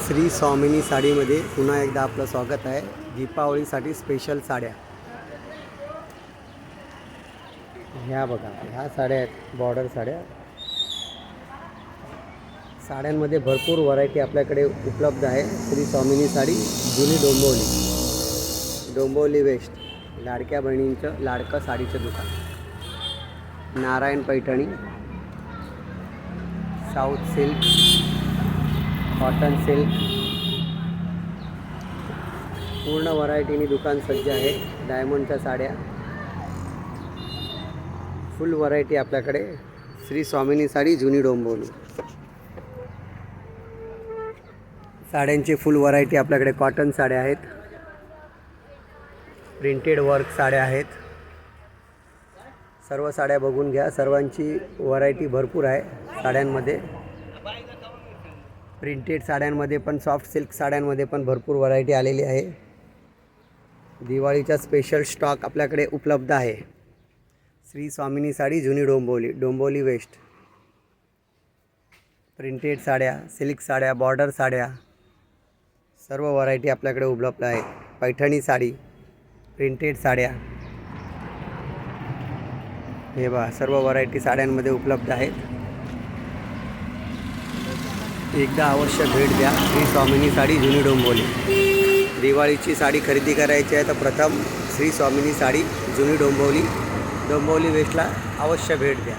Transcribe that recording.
श्री स्वामिनी साडीमध्ये पुन्हा एकदा आपलं स्वागत आहे। दीपावलीसाठी स्पेशल साड्या ह्या बघा, ह्या साड्या आहेत बॉर्डर साड्या। साड्यांमध्ये भरपूर व्हरायटी आपल्याकडे उपलब्ध आहे। श्री स्वामिनी साडी, जुनी डोंबिवली वेस्ट, लाडक्या बहिणींचं लाडकं साडीचं दुकान, Narayan Paithani, south silk, cotton silk, पूर्ण व्हरायटीनी दुकान सज्ज आहे। डायमंडच्या साड्या, फुल व्हरायटी आपल्याकडे। श्री स्वामिनी साडी, जुनी डोंबिवली। साड्यांची फुल व्हरायटी आपल्याकडे। कॉटन साड्या आहेत, प्रिंटेड वर्क साड्या आहेत। सर्व साड्या बघून घ्या, सर्वांची व्हरायटी भरपूर आहे साड्यांमध्ये। प्रिंटेड साड्यांमध्ये पण, सॉफ्ट सिल्क साड्यांमध्ये पण भरपूर व्हरायटी आलेली आहे। दिवाळीचा स्पेशल स्टॉक आपल्याकडे उपलब्ध आहे। श्री स्वामिनी साडी, जुनी डोंबिवली वेस्ट। प्रिंटेड साड्या, सिल्क साड्या, बॉर्डर साड्या, सर्व व्हरायटी आपल्याकडे उपलब्ध आहे। पैठणी साडी, प्रिंटेड साड्या, हे बघा सर्व व्हरायटी साड्यांमध्ये उपलब्ध आहेत। एकदा अवश्य भेट द्या श्री स्वामिनी साडी, जुनी डोंबिवली। दिवाळीची साडी खरेदी करायची आहे तर प्रथम श्री स्वामिनी साडी, जुनी डोंबिवली वेस्टला अवश्य भेट द्या।